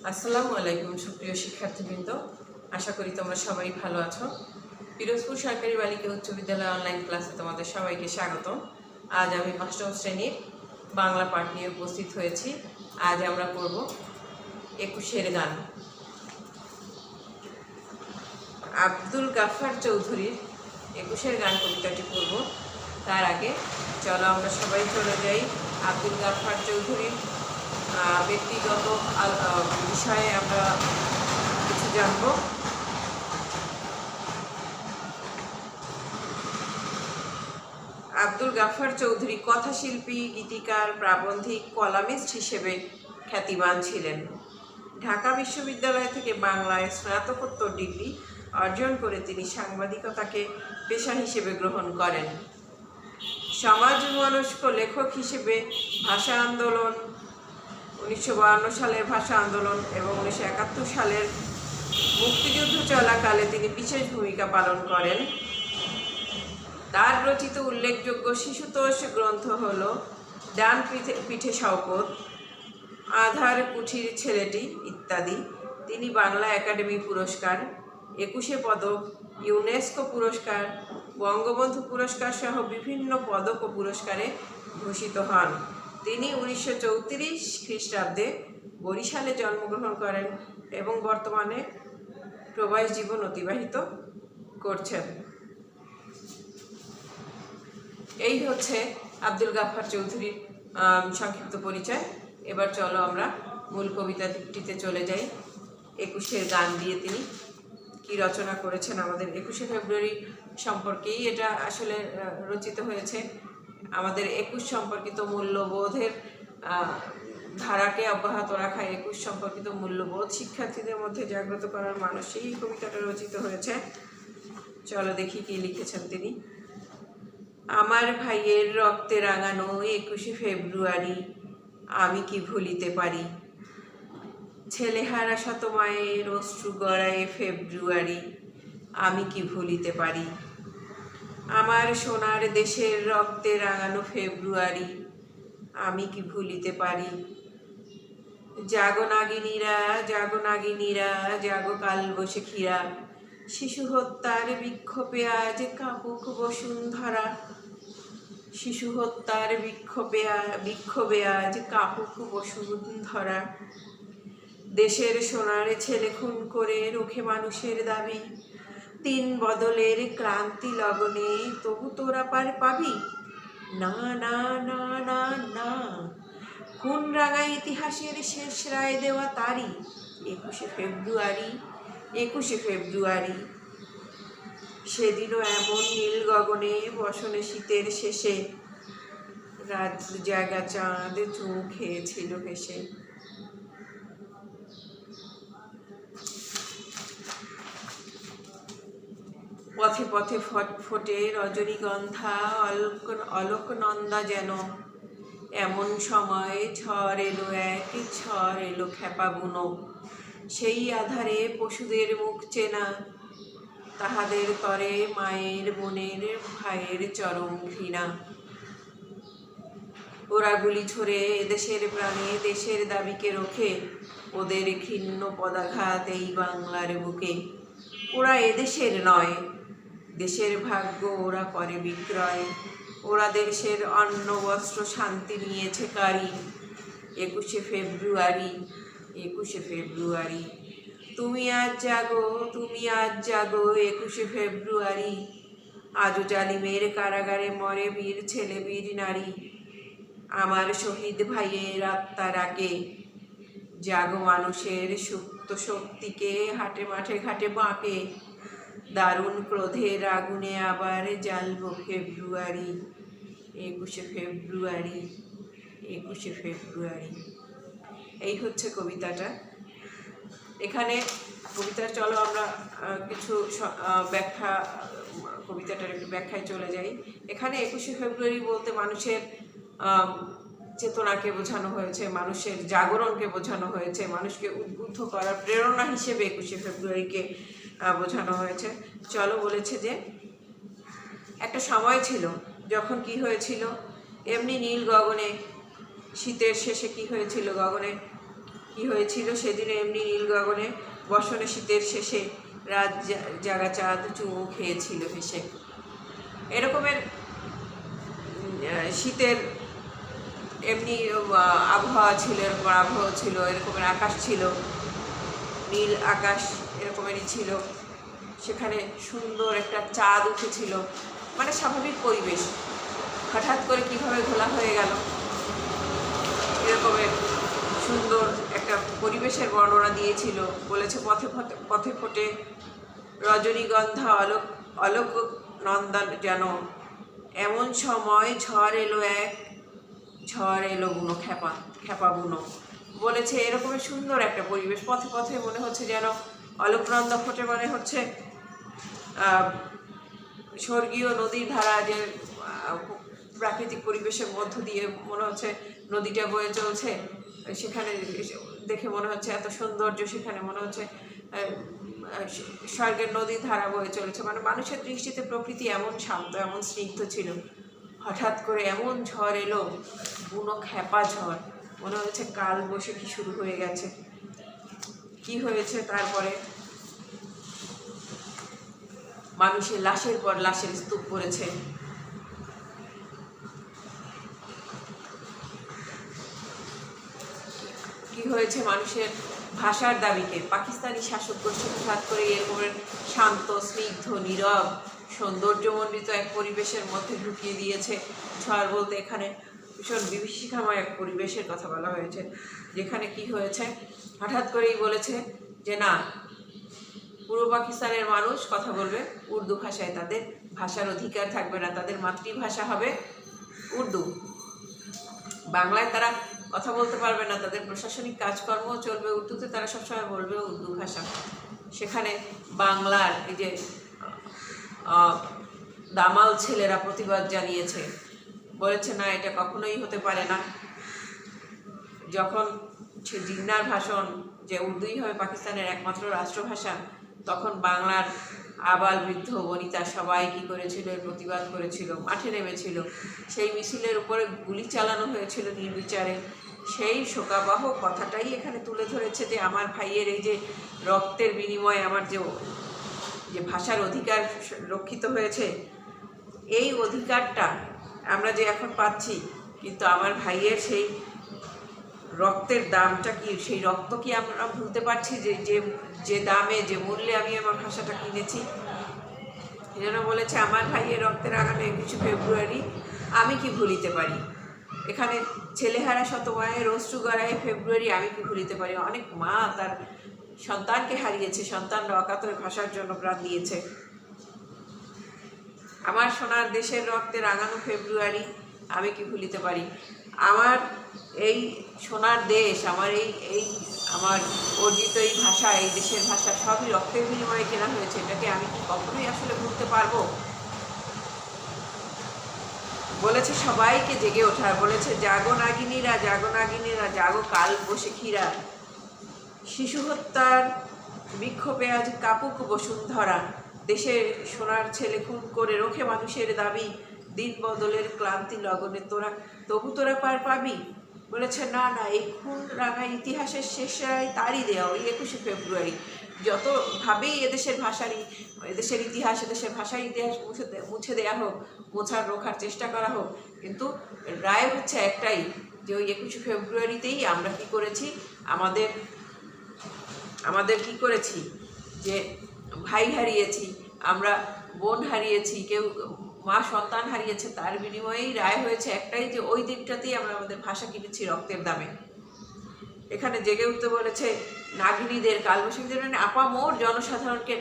আসসালামু আলাইকুম সুপ্রিয় শিক্ষার্থীবৃন্দ, আশা করি তোমরা সবাই ভালো আছো। পিরোজপুর সরকারি বালিকা উচ্চ বিদ্যালয় অনলাইন ক্লাসে তোমাদের সবাইকে স্বাগত। আজ আমি ৫ম শ্রেণীর বাংলা পাঠ নিয়ে উপস্থিত হয়েছি। আজ আমরা পড়ব একুশের গান। আব্দুল গাফফার চৌধুরীর একুশের গান কবিতাটি পড়ব। তার আগে চলো আমরা সবাই চলে যাই আব্দুল গাফফার চৌধুরীর ব্যক্তিগত বিষয়ে আমরা কিছু জানব। আব্দুল গাফফার চৌধুরী কথাশিল্পী, গীতিকার, প্রাবন্ধিক, কলামিস্ট হিসেবে খ্যাতিমান ছিলেন। ঢাকা বিশ্ববিদ্যালয় থেকে বাংলায় স্নাতকোত্তর ডিগ্রি অর্জন করে তিনি সাংবাদিকতাকে পেশা হিসেবে গ্রহণ করেন। সমাজমনস্ক লেখক হিসেবে ভাষা আন্দোলন, 1952 সালের ভাষা আন্দোলন এবং 1971 সালের মুক্তিযুদ্ধ চলাকালে তিনি বিশেষ ভূমিকা পালন করেন। তার রচিত উল্লেখযোগ্য শিশুতোষ গ্রন্থ হল ডান পিঠে শওকত, আধার কুঠির ছেলেটি ইত্যাদি। তিনি বাংলা একাডেমি পুরস্কার, 21 পদক, ইউনেস্কো পুরস্কার, বঙ্গবন্ধু পুরস্কার সহ বিভিন্ন পদক ও পুরস্কারে ভূষিত হন। তিনি 1934 খ্রিস্টাব্দে বরিশালে জন্মগ্রহণ করেন এবং বর্তমানে প্রবাস জীবন অতিবাহিত করছেন। এই হচ্ছে আব্দুল গাফফার চৌধুরীর সংক্ষিপ্ত পরিচয়। এবার চলো আমরা মূল কবিতাটিতে চলে যাই। একুশের গান দিয়ে তিনি কি রচনা করেছেন, আমাদের 21শে ফেব্রুয়ারি সম্পর্কেই এটা আসলে রচিত হয়েছে। আমাদের 21 সম্পর্কিত মূল্যবোধের ধারাকে অব্যাহত রাখা, 21 সম্পর্কিত মূল্যবোধ শিক্ষার্থীদের মধ্যে জাগ্রত করার মানসেই এই কবিতাটা রচিত হয়েছে। চলো দেখি কি লিখেছেন তিনি। আমার ভাইয়ের রক্তে রাঙানো 21শে ফেব্রুয়ারি আমি কি ভুলিতে পারি। ছেলেহারা শত মায়ের অশ্রু গড়ায় ফেব্রুয়ারি আমি কি ভুলিতে পারি। আমার সোনার দেশের রক্তে রাঙানো ফেব্রুয়ারি আমি কি ভুলিতে পারি। জাগো নাগিনীরা, জাগো নাগিনীরা, জাগো কালবৈশাখীরা, শিশু হত্যার বিক্ষোভে আজ কাঁপুক বসুন্ধরা। শিশু হত্যার বিক্ষোভে আজ কাঁপুক বসুন্ধরা। দেশের সোনার ছেলে খুন করে রোখে মানুষের দাবি। তিন বদলের ক্রান্তি লগনে তবু তোরা পার পাবি। না না না না না, খুন রাঙা ইতিহাসের শেষ রায় দেওয়া তারি 21শে ফেব্রুয়ারি, 21শে ফেব্রুয়ারি। সেদিনও এমন নীল গগনে বসনে শীতের শেষে রাত জাগা চাঁদ চুমু খেয়েছিল হেসে। পথে পথে ফটফটে রজনীগন্ধা, অলোকনন্দা যেন। এমন সময় ঝড় এলো, এক ঝড় এলো খেপা বুনো। সেই আধারে পশুদের মুখ চেনা, তাহাদের তরে মায়ের বোনের ভাইয়ের চরম ঘৃণা। ওরা গুলি ছড়ে এদেশের প্রাণে দেশের দাবিকে রোখে, ওদের ঘৃণ্য পদাঘাত এই বাংলার বুকে। ওরা এদেশের নয়, দেশের ভাগ্য ওরা করে বিক্রয়। ওরা দেশের অন্ন বস্ত্র শান্তি নিয়েছে কারি 21শে ফেব্রুয়ারি, 21শে ফেব্রুয়ারি। তুমি আজ জাগো, তুমি আজ জাগো 21শে ফেব্রুয়ারি। আজও জালিমের কারাগারে মরে বীর ছেলে বীর নারী। আমার শহীদ ভাইয়ের আত্মা ডাকে, জাগো মানুষের সুপ্ত শক্তিকে হাটে মাঠে ঘাটে বাঁকে। দারুণ ক্রোধের আগুনে আবার জ্বালবো ফেব্রুয়ারি, 21শে ফেব্রুয়ারি, 21শে ফেব্রুয়ারি। এই হচ্ছে কবিতাটা। এখানে কবিতার চলো আমরা কিছু ব্যাখ্যা, কবিতাটার একটু ব্যাখ্যায় চলে যাই। এখানে 21শে ফেব্রুয়ারি বলতে মানুষের চেতনাকে বোঝানো হয়েছে, মানুষের জাগরণকে বোঝানো হয়েছে, মানুষকে উদ্বুদ্ধ করার প্রেরণা হিসেবে 21শে ফেব্রুয়ারিকে বোঝানো হয়েছে। চলো বলেছে যে একটা সময় ছিল যখন কি হয়েছিল, এমনি নীল গগনে শীতের শেষে কি হয়েছিল, গগনে কি হয়েছিল সেদিনে এমনি নীল গগনে বসনে শীতের শেষে রাত জাগা চাঁদ চুমু খেয়েছিল হেসে। এরকমের শীতের এমনি আবহাওয়া ছিল, এরকম আবহাওয়া ছিল, এরকমের আকাশ ছিল, নীল আকাশ এরকমেরই ছিল। সেখানে সুন্দর একটা চাঁদ উঠেছিল, মানে স্বাভাবিক পরিবেশ। হঠাৎ করে কিভাবে ঘোলা হয়ে গেল, এরকমের সুন্দর একটা পরিবেশের বর্ণনা দিয়েছিল। বলেছে পথে পথে পথে ফোটে রজনীগন্ধা অলোক নন্দন যেন, এমন সময় ঝড় এলো ঝড় এলো বুনো খেপা বুনো। বলেছে এরকমের সুন্দর একটা পরিবেশ, পথে পথে মনে হচ্ছে যেন অলোকনন্দা ফোটে, মানে হচ্ছে স্বর্গীয় নদীর ধারা, যে প্রাকৃতিক পরিবেশের মধ্য দিয়ে মনে হচ্ছে নদীটা বয়ে চলছে। সেখানে দেখে মনে হচ্ছে এত সৌন্দর্য, সেখানে মনে হচ্ছে স্বর্গের নদীর ধারা বয়ে চলেছে। মানে মানুষের দৃষ্টিতে প্রকৃতি এমন শান্ত, এমন স্নিগ্ধ ছিল। হঠাৎ করে এমন ঝড় এলো, বুনো খেপা ঝড়, মনে হচ্ছে কাল বৈশাখী শুরু হয়ে গেছে। কি হয়েছে তারপরে? মানুষের লাশের পর লাশের স্তূপ করেছে। কি হয়েছে? মানুষের ভাষার দাবিকে পাকিস্তানি শাসক গোষ্ঠী হঠাৎ করে এরকমের শান্ত, স্নিগ্ধ, নীরব, সৌন্দর্যমণ্ডিত এক পরিবেশের মধ্যে ঢুকিয়ে দিয়েছে। ঝড় বলতে এখানে ভীষণ বিভীষিকাময় এক পরিবেশের কথা বলা হয়েছে, যেখানে কি হয়েছে, হঠাৎ করেই বলেছে যে না, পূর্ব পাকিস্তানের মানুষ কথা বলবে উর্দু ভাষায়, তাদের ভাষার অধিকার থাকবে না, তাদের মাতৃভাষা হবে উর্দু। বাংলায় তারা কথা বলতে পারবে না, তাদের প্রশাসনিক কাজকর্ম চলবে উর্দুতে, তারা সবসময় বলবে উর্দু ভাষা। সেখানে বাংলার এই যে দামাল ছেলেরা প্রতিবাদ জানিয়েছে, বলেছে না, এটা কখনোই হতে পারে না। যখন সে জিন্নার ভাষণ যে উর্দুই হবে পাকিস্তানের একমাত্র রাষ্ট্রভাষা, তখন বাংলার আবাল বৃদ্ধ বনিতা সবাই কী করেছিল? প্রতিবাদ করেছিল, মাঠে নেমেছিল। সেই মিছিলের উপরে গুলি চালানো হয়েছিল নির্বিচারে। সেই শোকাবহ কথাটাই এখানে তুলে ধরেছে যে আমার ভাইয়ের এই যে রক্তের বিনিময়ে আমার যে ভাষার অধিকার রক্ষিত হয়েছে, এই অধিকারটা আমরা যে এখন পাচ্ছি, কিন্তু আমার ভাইয়ের সেই রক্তের দামটা কি, সেই রক্ত কি আমরা ভুলতে পারছি? যে দামে, যে মূল্যে আমি আমার ভাষাটা কিনেছি। যেন বলেছে আমার ভাইয়ের রক্তের আগামী 21 ফেব্রুয়ারি আমি কি ভুলিতে পারি। এখানে ছেলেহারা শত মায়ের অশ্রু গড়ায় ফেব্রুয়ারি আমি কি ভুলিতে পারি। অনেক মা তার সন্তানকে হারিয়েছে, সন্তানরা অকাতরে ভাষার জন্য প্রাণ দিয়েছে। আমার সোনার দেশের রক্তে রাঙানো ফেব্রুয়ারি আমি কি ভুলিতে পারি। আমার এই সোনার দেশ, আমার আমার অর্জিত এই ভাষা, এই দেশের ভাষা সবই রক্তের বিনিময়ে কেনা হয়েছে, এটাকে আমি কি কখনোই আসলে ভুলতে পারবো। বলেছে সবাইকে জেগে ওঠার, বলেছে জাগো নাগিনীরা, জাগো নাগিনীরা, জাগো কাল বৈশাখীরা। শিশু হত্যার বিক্ষোভে আজ কাপুক বসুন্ধরা, দেশের সোনার ছেলে খুন করে রোখে মানুষের দাবি, দিন বদলের ক্লান্তি লগনে তবু তোরা পার পাবি। বলেছে না না, এই খুন রাঙা ইতিহাসের শেষ রায় তারই দেওয়া ওই 21 ফেব্রুয়ারি। যতভাবেই এদেশের ইতিহাস, এদেশের ভাষার ইতিহাস মুছে দেওয়া হোক, রোখার চেষ্টা করা হোক, কিন্তু রায় হচ্ছে একটাই, যে ওই 21 ফেব্রুয়ারিতেই আমরা কি করেছি, আমাদের কি করেছি, যে ভাই হারিয়েছি, আমরা বোন হারিয়েছি, কেউ মা সন্তান হারিয়েছে, তার বিনিময়েই রায় হয়েছে একটাই, যে ওই দিনটাতেই আমরা আমাদের ভাষা কিনেছি রক্তের দামে। এখানে জেগে উঠতে বলেছে নাগিনীদের, কালবৈশাখীদের, মানে আপামোর জনসাধারণকে।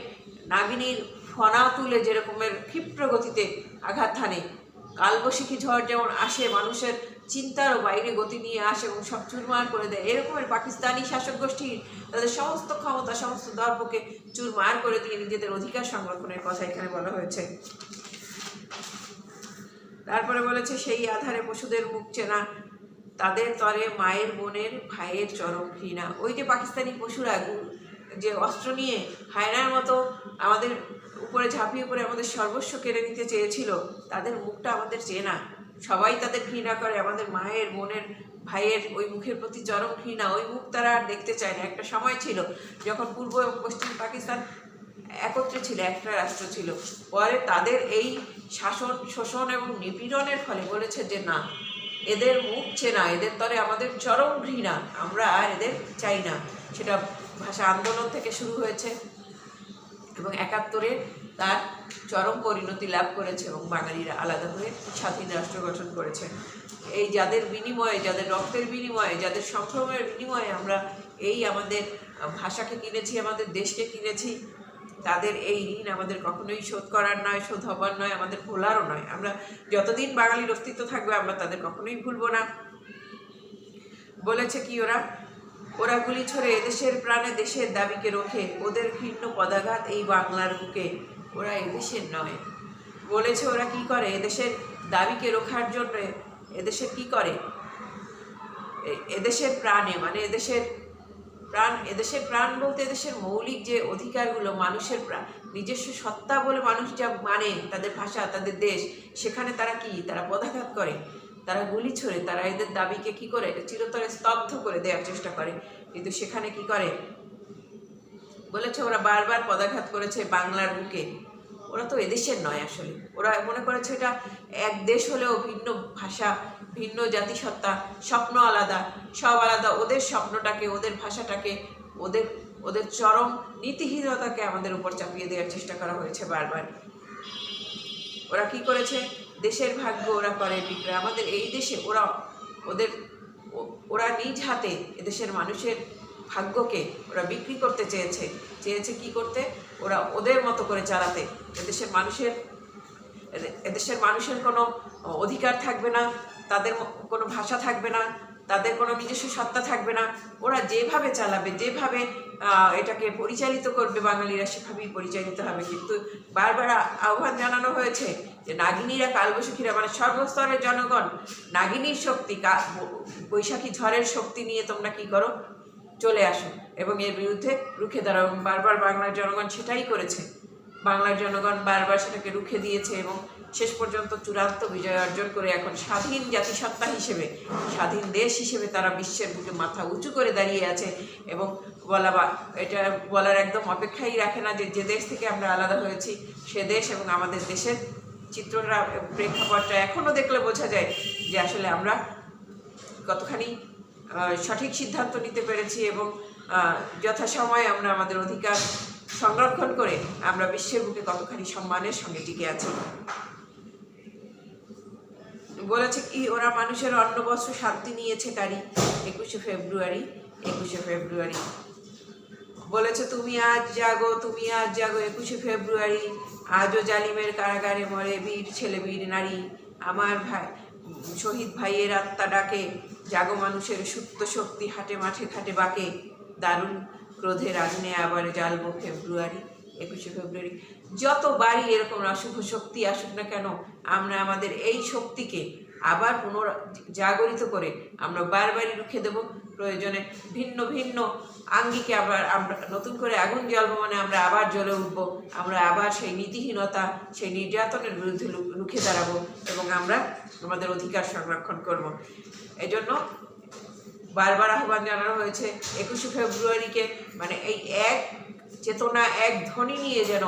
নাগিনীর ফনা তুলে যেরকমের ক্ষিপ্র গতিতে আঘাত হানে, কালবৈশাখী ঝড় যেমন আসে মানুষের চিন্তারও বাইরে গতি নিয়ে আসে এবং সব চুরমার করে দেয়, এরকমের পাকিস্তানি শাসক গোষ্ঠীর তাদের সমস্ত ক্ষমতা, সমস্ত দর্পকে চুরমার করে দিয়ে নিজেদের অধিকার সংরক্ষণের কথা এখানে বলা হয়েছে। তারপরে বলেছে সেই আধারে পশুদের মুখ চেনা, তাদের তরে মায়ের বোনের ভাইয়ের চরম ঘৃণা। ওই যে পাকিস্তানি পশুরা যে অস্ত্র নিয়ে হায়নার মতো আমাদের উপরে ঝাঁপিয়ে পড়ে আমাদের সর্বস্ব কেড়ে নিতে চেয়েছিল, তাদের মুখটা আমাদের চেনা। সবাই তাদের ঘৃণা করে, আমাদের মায়ের, বোনের, ভাইয়ের ওই মুখের প্রতি চরম ঘৃণা, ওই মুখ তারা আর দেখতে চায় না। একটা সময় ছিল যখন পূর্ব এবং পশ্চিম পাকিস্তান একত্রে ছিল, একটা রাষ্ট্র ছিল। পরে তাদের এই শাসন, শোষণ এবং নিপীড়নের ফলে বলেছে যে না, এদের মুখ চেনা, এদের তরে আমাদের চরম ঘৃণা, আমরা আর এদের চাই না। সেটা ভাষা আন্দোলন থেকে শুরু হয়েছে এবং ৭১-এ তার চরম পরিণতি লাভ করেছে এবং বাঙালিরা আলাদা হয়ে স্বাধীন রাষ্ট্র গঠন করেছে। এই যাদের বিনিময়ে, যাদের রক্তের বিনিময়ে, যাদের সংগ্রামের বিনিময়ে আমরা এই আমাদের ভাষাকে কিনেছি, আমাদের দেশকে কিনেছি, তাদের এই ঋণ আমাদের কখনোই শোধ করার নয়, শোধ হবার নয়, আমাদের ভোলারও নয়। আমরা যতদিন বাঙালির অস্তিত্ব থাকবে আমরা তাদের কখনোই ভুলব না। বলেছে কি ওরা গুলি ছড়ে এদেশের প্রাণে দেশের দাবিকে রোখে, ওদের ঘৃণ্য পদাঘাত এই বাংলার বুকে, ওরা এদেশের নয়। বলেছে ওরা কি করে এদেশের দাবিকে রোখার জন্য, এদেশের কি করে, এদেশের প্রাণে, মানে এদেশের প্রাণ, এদেশের প্রাণ বলতে এদেশের মৌলিক যে অধিকারগুলো, মানুষের নিজস্ব সত্তা বলে মানুষ যা মানে, তাদের ভাষা, তাদের দেশ, সেখানে তারা কি, তারা পদাঘাত করে, তারা গুলি ছোড়ে, তারা এদের দাবিকে কি করে চিরতরে স্তব্ধ করে দেওয়ার চেষ্টা করে। কিন্তু সেখানে কি করে বলেছে ওরা বারবার পদাঘাত করেছে বাংলার বুকে। ওরা তো এদেশের নয় আসলে, ওরা মনে করেছে এটা এক দেশ হলেও ভিন্ন ভাষা, ভিন্ন জাতিসত্তা, স্বপ্ন আলাদা, সব আলাদা। ওদের স্বপ্নটাকে, ওদের ভাষাটাকে, ওদের ওদের চরম নীতিহীনতাকে আমাদের উপর চাপিয়ে দেওয়ার চেষ্টা করা হয়েছে বারবার। ওরা কি করেছে, দেশের ভাগ্য ওরা করে বিক্রয়। আমাদের এই দেশে ওরা নিজ হাতে এদেশের মানুষের ভাগ্যকে ওরা বিক্রি করতে চেয়েছে কি করতে, ওরা ওদের মতো করে চালাতে। এদেশের মানুষের কোনো অধিকার থাকবে না, তাদের কোনো ভাষা থাকবে না, তাদের কোনো নিজস্ব সত্তা থাকবে না। ওরা যেভাবে চালাবে, যেভাবে এটাকে পরিচালিত করবে বাঙালিরা, সেভাবেই পরিচালিত হবে। কিন্তু বারবার আহ্বান জানানো হয়েছে যে নাগিনীরা, কালবৈশাখীরা, মানে সর্বস্তরের জনগণ নাগিনীর শক্তি, বৈশাখী ঝড়ের শক্তি নিয়ে তোমরা কি করো, চলে আসো এবং এর বিরুদ্ধে রুখে দাঁড়াও। এবং বারবার বাংলার জনগণ সেটাই করেছে। বাংলার জনগণ বারবার সেটাকে রুখে দিয়েছে এবং শেষ পর্যন্ত চূড়ান্ত বিজয় অর্জন করে এখন স্বাধীন জাতিসত্তা হিসেবে, স্বাধীন দেশ হিসেবে তারা বিশ্বের বুকে মাথা উঁচু করে দাঁড়িয়ে আছে। এবং এটা বলার একদম অপেক্ষাই রাখে না যে দেশ থেকে আমরা আলাদা হয়েছি সে দেশ এবং আমাদের দেশের চিত্রটা, প্রেক্ষাপটটা এখনও দেখলে বোঝা যায় যে আসলে আমরা কতখানি সঠিক সিদ্ধান্ত নিতে পেরেছি এবং যথাসময়ে আমরা আমাদের অধিকার সংরক্ষণ করে আমরা বিশ্বের বুকে কতখানি সম্মানের সঙ্গে টিকে আছি। বলেছে কি ওরা মানুষের অন্ন বস্ত্র শান্তি নিয়েছে তারই 21শে ফেব্রুয়ারি। বলেছে তুমি আজ জাগো 21শে ফেব্রুয়ারি, আজও জালিমের কারাগারে মরে বীর ছেলে, বীর নারী, আমার ভাই শহীদ ভাইয়ের আত্মা ডাকে, জাগো মানুষের সুপ্ত শক্তি হাটে মাঠে ঘাটে বাকে, দারুণ ক্রোধের আগুনে আবার জ্বালবো 21শে ফেব্রুয়ারি। যতবারই এরকম অশুভ শক্তি আসুক না কেন, আমরা আমাদের এই শক্তিকে আবার জাগরিত করে আমরা বারবারই রুখে দেব। প্রয়োজনে ভিন্ন ভিন্ন আঙ্গিকে আবার আমরা নতুন করে আগুন জ্বালবো, মানে আমরা আবার জ্বলে উঠবো, আমরা আবার সেই নীতিহীনতা, সেই নির্যাতনের বিরুদ্ধে রুখে দাঁড়াবো এবং আমরা আমাদের অধিকার সংরক্ষণ করব। এজন্য বারবার আহ্বান জানানো হয়েছে 21শে ফেব্রুয়ারিকে, মানে এই এক চেতনা, এক ধ্বনি নিয়ে যেন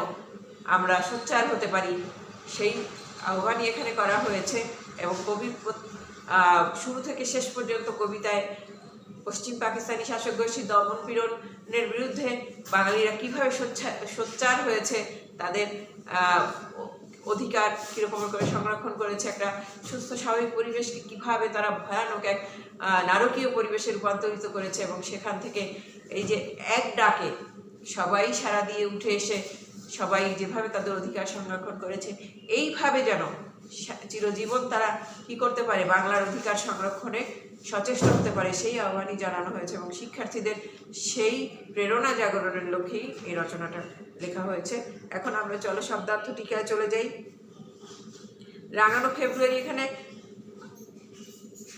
আমরা সোচ্চার হতে পারি, সেই আহ্বানই এখানে করা হয়েছে। এবং কবি শুরু থেকে শেষ পর্যন্ত কবিতায় পশ্চিম পাকিস্তানি শাসক গোষ্ঠীর দমন পীড়নের বিরুদ্ধে বাঙালিরা কীভাবে সোচ্চার হয়েছে, তাদের অধিকার কীরকম করে সংরক্ষণ করেছে, একটা সুস্থ স্বাভাবিক পরিবেশকে কীভাবে তারা ভয়ানক এক নারকীয় পরিবেশে রূপান্তরিত করেছে এবং সেখান থেকে এই যে এক ডাকে সবাই সাড়া দিয়ে উঠে এসে সবাই যেভাবে তাদের অধিকার সংরক্ষণ করেছে, এইভাবে যেন চিরজীবন তারা কি করতে পারে, বাংলার অধিকার সংরক্ষণে সচেষ্ট হতে পারে, সেই আহ্বানই জানানো হয়েছে। এবং শিক্ষার্থীদের সেই প্রেরণা জাগরণের লক্ষ্যেই এই রচনাটা লেখা হয়েছে। এখন আমরা চলো শব্দার্থ টিকায় চলে যাই। রাঙানো ফেব্রুয়ারি, এখানে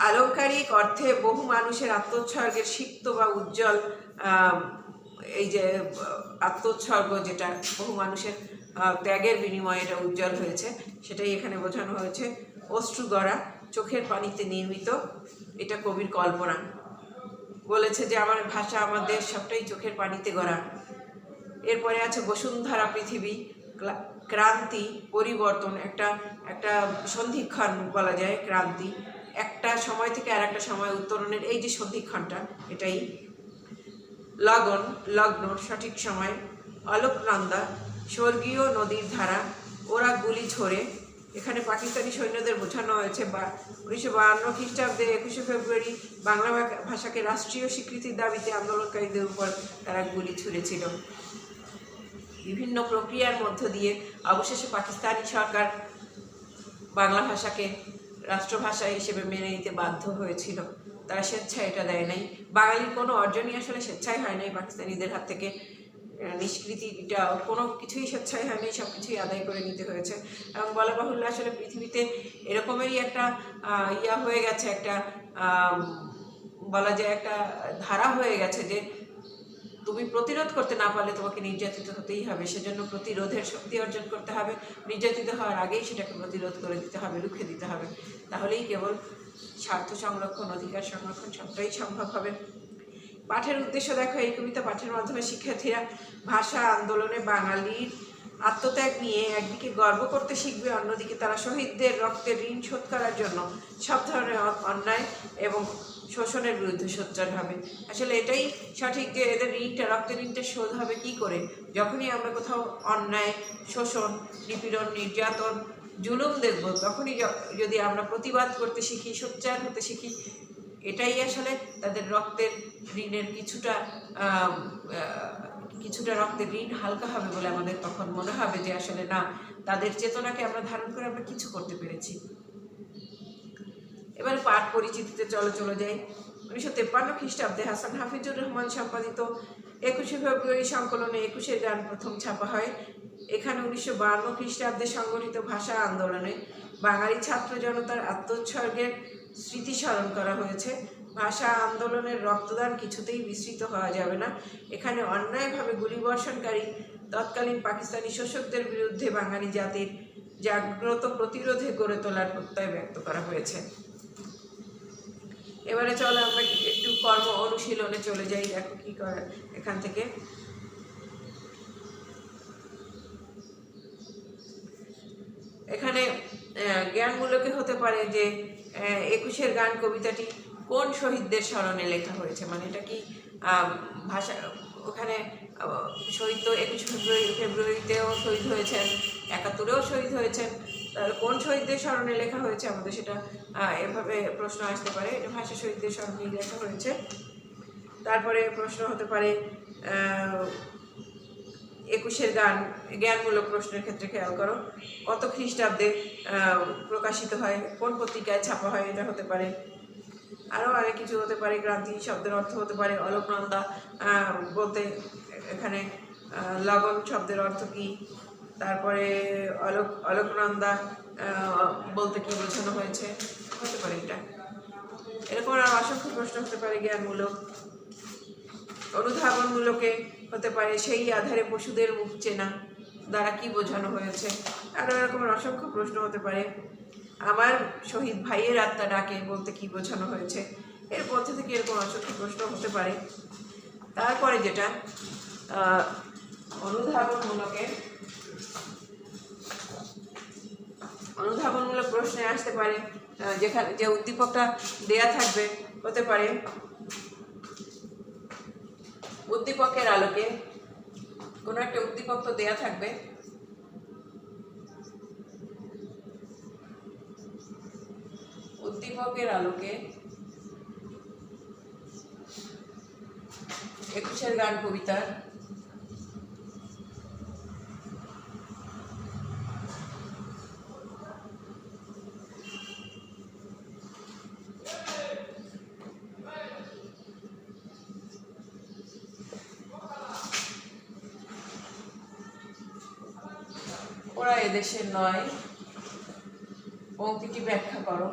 আলংকারিক অর্থে বহু মানুষের আত্মোৎসর্গের সিক্ত বা উজ্জ্বল, এই যে আত্মোৎসর্গ, যেটা বহু মানুষের ত্যাগের বিনিময়ে এটা উজ্জ্বল হয়েছে, সেটাই এখানে বোঝানো হয়েছে। অশ্রু গড়া, চোখের পানিতে নির্মিত, এটা কবির কল্পনা। বলেছে যে আমার ভাষা, আমার দেশ সবটাই চোখের পানিতে গড়া। এরপরে আছে বসুন্ধরা পৃথিবী, ক্রান্তি, পরিবর্তন, একটা একটা সন্ধিক্ষণ বলা যায়। ক্রান্তি, একটা সময় থেকে আর একটা সময় উত্তরণের এই যে সন্ধিক্ষণটা, এটাই লগন, লগ্ন, সঠিক সময়। অলোকনন্দা, স্বর্গীয় নদীর ধারা, ওরা গুলি ছোড়ে। এখানে পাকিস্তানি সৈন্যদের বোঝানো হয়েছে। বা 1952 খ্রিস্টাব্দে 21শে ফেব্রুয়ারি বাংলা ভাষাকে রাষ্ট্রীয় স্বীকৃতির দাবিতে আন্দোলনকারীদের উপর তারা গুলি ছুঁড়েছিল। বিভিন্ন প্রক্রিয়ার মধ্য দিয়ে অবশেষে পাকিস্তানি সরকার বাংলা ভাষাকে রাষ্ট্রভাষা হিসেবে মেনে নিতে বাধ্য হয়েছিল। তারা স্বেচ্ছায় এটা দেয় নাই। বাঙালির কোনো অর্জনই আসলে স্বেচ্ছায় হয় নাই। পাকিস্তানিদের হাত থেকে নিষ্কৃতিটা কোনো কিছুই স্বেচ্ছায় হয়নি, সব কিছুই আদায় করে নিতে হয়েছে। এবং বলা বাহুল্য আসলে পৃথিবীতে এরকমেরই একটা হয়ে গেছে, একটা বলা যায় একটা ধারা হয়ে গেছে যে তুমি প্রতিরোধ করতে না পারলে তোমাকে নির্যাতিত হতেই হবে। সেজন্য প্রতিরোধের শক্তি অর্জন করতে হবে। নির্যাতিত হওয়ার আগেই সেটাকে প্রতিরোধ করে দিতে হবে, রুখে দিতে হবে। তাহলেই কেবল স্বার্থ সংরক্ষণ, অধিকার সংরক্ষণ সবটাই সম্ভব হবে। পাঠের উদ্দেশ্য দেখো, এই কবিতা পাঠের মাধ্যমে শিক্ষার্থীরা ভাষা আন্দোলনে বাঙালির আত্মত্যাগ নিয়ে একদিকে গর্ব করতে শিখবে, অন্যদিকে তারা শহীদদের রক্তের ঋণ শোধ করার জন্য সব ধরনের অন্যায় এবং শোষণের বিরুদ্ধে সোচ্চার হবে। আসলে এটাই সঠিক যে এদের ঋণটা, রক্তের ঋণটা শোধ হবে কি করে? যখনই আমরা কোথাও অন্যায়, শোষণ, নিপীড়ন, নির্যাতন, জুলুম দেখব, তখনই যদি আমরা প্রতিবাদ করতে শিখি, সোচ্চার হতে শিখি, এটাই আসলে তাদের রক্তের ঋণের কিছুটা রক্তের ঋণ হালকা হবে বলে আমাদের তখন মনে হবে যে আসলে না, তাদের চেতনাকে আমরা ধারণ করে আমরা কিছু করতে পেরেছি। এবারে পাঠ পরিচিতিতে চলে যাই। 1953 খ্রিস্টাব্দে হাসান হাফিজুর রহমান সম্পাদিত 21শে ফেব্রুয়ারি সংকলনে 21-এর গান প্রথম ছাপা হয়। এখানে 1952 খ্রিস্টাব্দে সংগঠিত ভাষা আন্দোলনে বাঙালি ছাত্র জনতার আত্মোৎসর্গের স্মৃতি স্মরণ করা হয়েছে। ভাষা আন্দোলনের রক্তদান কিছুতেই বিস্মৃত হওয়া যাবে না। এখানে অন্যায়ভাবে গুলিবর্ষণকারী তৎকালীন পাকিস্তানি শোষকদের বিরুদ্ধে বাঙালি জাতির জাগ্রত প্রতিরোধে গড়ে তোলার প্রত্যয় ব্যক্ত করা হয়েছে। এবারে চলো আমরা একটু কর্ম অনুশীলনে চলে যাই। দেখো কি করে এখান থেকে। এখানে জ্ঞানমূলকে হতে পারে যে 21-এর গান কবিতাটি কোন শহীদদের স্মরণে লেখা হয়েছে, মানে এটা কি ভাষা, ওখানে শহীদ তো 21শে ফেব্রুয়ারিতেও শহীদ হয়েছেন, 71-এও শহীদ হয়েছেন, তাহলে কোন শহীদদের স্মরণে লেখা হয়েছে আমাদের সেটা এভাবে প্রশ্ন আসতে পারে। এটা ভাষা শহীদদের স্মরণে লেখা হয়েছে। তারপরে প্রশ্ন হতে পারে 21-এর গান জ্ঞানমূলক প্রশ্নের ক্ষেত্রে খেয়াল করো, কত খ্রিস্টাব্দে প্রকাশিত হয়, কোন পত্রিকায় ছাপা হয়, এটা হতে পারে। আরও অনেক কিছু হতে পারে। ক্রান্তি শব্দের অর্থ হতে পারে অলোকনন্দা বলতে এখানে লগন শব্দের অর্থ কী, তারপরে অলোকনন্দা বলতে কী বোঝানো হয়েছে, হতে পারে এটা। এরকম আর অসংখ্য প্রশ্ন হতে পারে জ্ঞানমূলক। অনুধাবনমূলকে হতে পারে সেই আধারে পশুদের মুখ চেনা দ্বারা কি বোঝানো হয়েছে। আরও এরকমের অসংখ্য প্রশ্ন হতে পারে। আমার শহীদ ভাইয়ের আত্মা ডাকে বলতে কি বোঝানো হয়েছে। এর মধ্যে থেকে এরকম অসংখ্য প্রশ্ন হতে পারে। তারপরে যেটা অনুধাবনমূলক প্রশ্নে আসতে পারে, যেখানে যে উদ্দীপকটা দেয়া থাকবে হতে পারে উদ্দীপকের আলোকে, কোনো একটা উদ্দীপক তো দেয়া থাকবে, উদ্দীপকের আলোকে 21-এর গান কবিতার ওরা এদেশের নয় পংক্তিটি ব্যাখ্যা করো।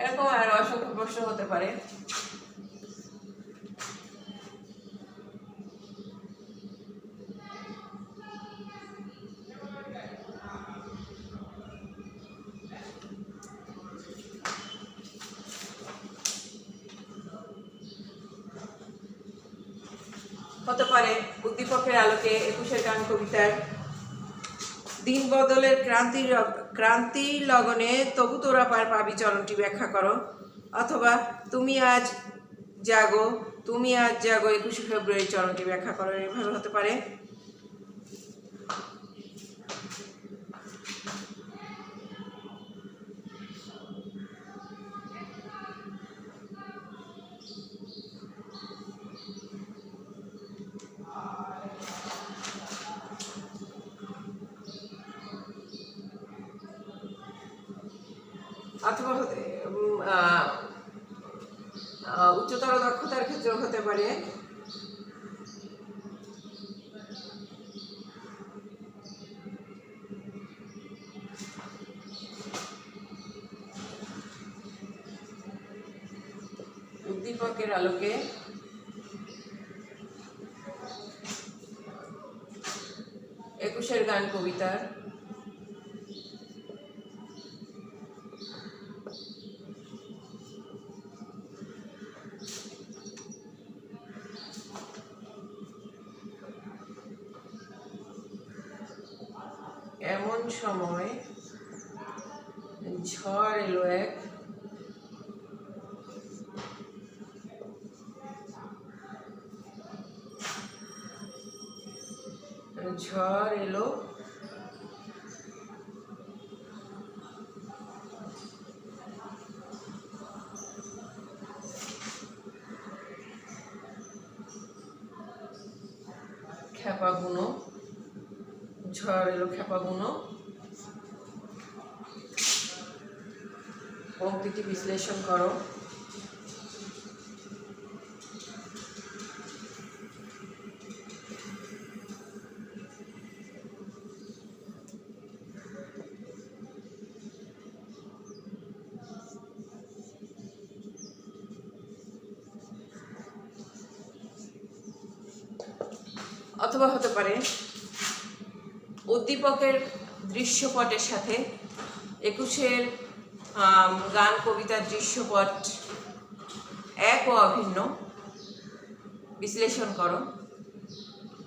এরকম আর অসংখ্য প্রশ্ন হতে পারে। হতে পারে উদ্দীপকের আলোকে একুশের গান কবিতার দিন বদলের ক্রান্তি লগনে তবু তোরা পার পাবি চরণটি ব্যাখ্যা করো, অথবা তুমি আজ জাগো 21শে ফেব্রুয়ারি চরণটি ব্যাখ্যা করো। এভাবে হতে পারে। অথবা উচ্চতর দক্ষতার ক্ষেত্রে হতে পারে উদ্দীপকের আলোকে একুশের গান কবিতার এমন সময় ঝড় এলো এক, ঝড় এলো খেপা বুনো, ঝড় এলো খেপা বুনো। পংক্তিটি বিশ্লেষণ করো। অথবা হতে পারে উদ্দীপকের দৃশ্যপটের সাথে একুশের গান কবিতার দৃশ্যপট এক ও অভিন্ন, বিশ্লেষণ করো।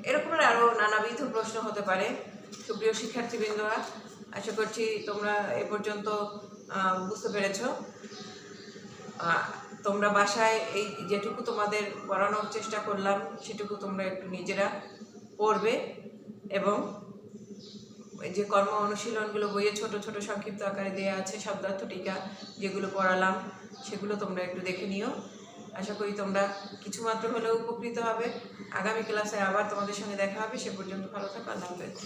এরকমের আরও নানাবিধ প্রশ্ন হতে পারে। সুপ্রিয় শিক্ষার্থীবৃন্দরা, আশা করছি তোমরা এ পর্যন্ত বুঝতে পেরেছ। তোমরা বাসায় এই যেটুকু তোমাদের পড়ানোর চেষ্টা করলাম সেটুকু তোমরা একটু নিজেরা পড়বে, এবং যে কর্ম অনুশীলনগুলো বইয়ে ছোট ছোট সংক্ষিপ্ত আকারে দেওয়া আছে, শব্দার্থ টিকা যেগুলো পড়ালাম সেগুলো তোমরা একটু দেখে নিও। আশা করি তোমরা কিছুমাত্র হলেও উপকৃত হবে। আগামী ক্লাসে আবার তোমাদের সঙ্গে দেখা হবে। সে পর্যন্ত ভালো থাকো। আল্লাহ হাফেজ।